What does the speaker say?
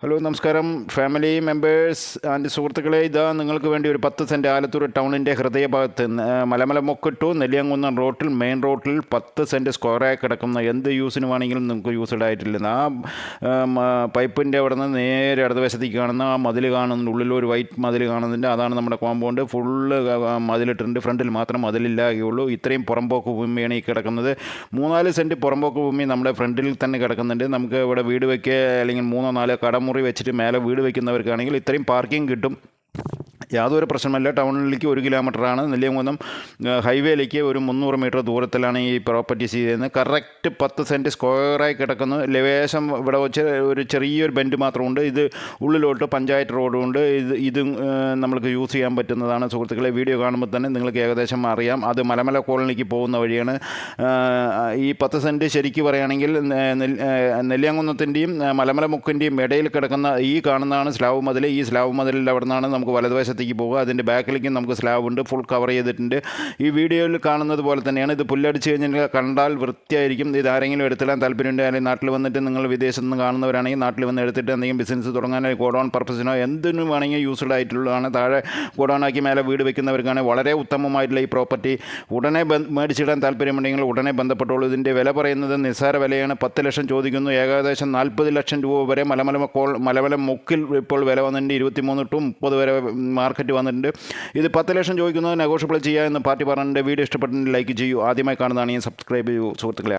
Hello നമസ്കാരം family members and സുഹൃത്തുക്കളെ, ഇതാ നിങ്ങൾക്ക് വേണ്ടി ഒരു 10 സെൻറ്റ് ആലത്തൂർ ടൗണിൻ്റെ ഹൃദയഭാഗത്ത് മലമല മൊക്കിട്ടു നെല്ലിയാങ്കുന്നം റോട്ടിൽ മെയിൻ റോട്ടിൽ 10 സെൻറ്റ് സ്ക്വയറായി കിടക്കുന്ന എന്ത് യൂസിന് വേണമെങ്കിലും നിങ്ങൾക്ക് യൂസ്ഡ് ആയിട്ടില്ല. പൈപ്പിൻ്റെ അവിടെ നിന്ന് നേരെ ഇടതുവശത്തേക്ക് കാണുന്ന ആ മതിൽ കാണുന്നുണ്ട്, ഉള്ളിൽ ഒരു വൈറ്റ് മതിൽ കാണുന്നുണ്ട്. അതാണ് നമ്മുടെ കോമ്പൗണ്ട്. ഫുള്ള് മതിലിട്ടുണ്ട്, ഫ്രണ്ടിൽ മാത്രം മതിലില്ലാകുള്ളൂ. ഇത്രയും പുറമ്പോക്ക് ഭൂമിയാണ് ഈ കിടക്കുന്നത്. 3-4 സെൻറ്റ് പുറമ്പോക്ക് ഭൂമി നമ്മുടെ ഫ്രണ്ടിൽ തന്നെ കിടക്കുന്നുണ്ട്. നമുക്ക് ഇവിടെ വീട് വയ്ക്കുക അല്ലെങ്കിൽ 3-4 കടമുറി വെച്ചിട്ട് മേലെ വീട് വയ്ക്കുന്നവർക്കാണെങ്കിൽ ഇത്രയും പാർക്കിംഗ് കിട്ടും. യാതൊരു പ്രശ്നമല്ല. ടൗണിലേക്ക് 1 കിലോമീറ്ററാണ്. നെല്ലിയാങ്കുന്നം ഹൈവേയിലേക്ക് ഒരു 300 മീറ്റർ ദൂരത്തിലാണ് ഈ പ്രോപ്പർട്ടി സ്ഥിതി ചെയ്യുന്നത്. കറക്റ്റ് 10 സെൻറ്റ് സ്ക്വയറായി കിടക്കുന്നു. ലേശം ഇവിടെ വെച്ച് ഒരു ചെറിയൊരു ബെൻഡ് മാത്രമുണ്ട്. ഇത് ഉള്ളിലോട്ട് പഞ്ചായത്ത് റോഡുണ്ട്. ഇത് നമ്മൾക്ക് യൂസ് ചെയ്യാൻ പറ്റുന്നതാണ്. സുഹൃത്തുക്കളെ, വീഡിയോ കാണുമ്പോൾ തന്നെ നിങ്ങൾക്ക് ഏകദേശം അറിയാം. അത് മലമല കോളനിക്ക് പോകുന്ന വഴിയാണ്. ഈ 10 സെൻറ്റ് ശരിക്ക് പറയുകയാണെങ്കിൽ നെല്ലിയാങ്കുന്നത്തിൻ്റെയും മലമല മുക്കിൻ്റെയും ഇടയിൽ കിടക്കുന്ന ഈ കാണുന്നതാണ് സ്ലാബ് മതിൽ. ഈ സ്ലാബ് മതിലിൻ്റെ അവിടെ നിന്നാണ് നമുക്ക് വലതുവശത്തേക്ക് പോകുക. അതിൻ്റെ ബാക്കിലേക്കും നമുക്ക് സ്ലാബ് ഉണ്ട്, ഫുൾ കവർ ചെയ്തിട്ടുണ്ട്. ഈ വീഡിയോയിൽ കാണുന്നത് പോലെ തന്നെയാണ്. ഇത് പുല്ലടിച്ച് കഴിഞ്ഞാൽ കണ്ടാൽ വൃത്തിയായിരിക്കും. ഇത് ആരെങ്കിലും എടുത്തിടാൻ താല്പര്യമുണ്ട്, അല്ലെങ്കിൽ നാട്ടിൽ വന്നിട്ട് നിങ്ങൾ വിദേശത്ത് നിന്ന് കാണുന്നവരാണെങ്കിൽ നാട്ടിൽ വന്ന് എടുത്തിട്ട് എന്തെങ്കിലും ബിസിനസ് തുടങ്ങാനോ ഗോഡൗൺ പർപ്പസിനോ എന്തിനും വേണമെങ്കിൽ യൂസ്ഡ് ആയിട്ടുള്ളതാണ്. താഴെ ഗോഡൗണാക്കി മേലെ വീട് വയ്ക്കുന്നവർക്കാണ് വളരെ ഉത്തമമായിട്ടുള്ള ഈ പ്രോപ്പർട്ടി. ഉടനെ മേടിച്ചിടാൻ താല്പര്യമുണ്ടെങ്കിൽ ഉടനെ ബന്ധപ്പെട്ടോളൂ. ഇതിൻ്റെ വില പറയുന്നത് നിസ്സാര വിലയാണ്. 10 ലക്ഷം ചോദിക്കുന്നു. ഏകദേശം 40 ലക്ഷം രൂപ വരെ മലമല മുക്കിൽ ഇപ്പോൾ വില വന്നിട്ടുണ്ട്. 23 to 30 വരെ മാർക്കറ്റ് വന്നിട്ടുണ്ട്. ഇത് 10 ലക്ഷം ചോദിക്കുന്നത് നെഗോഷ്യബിൾ ചെയ്യുക എന്ന് പാർട്ടി പറഞ്ഞിട്ടുണ്ട്. വീഡിയോ ഇഷ്ടപ്പെട്ടിട്ടുണ്ടെങ്കിൽ ലൈക്ക് ചെയ്യൂ. ആദ്യമായി കാണുന്നതാണെങ്കിൽ സബ്സ്ക്രൈബ് ചെയ്യൂ സുഹൃത്തുക്കളെ.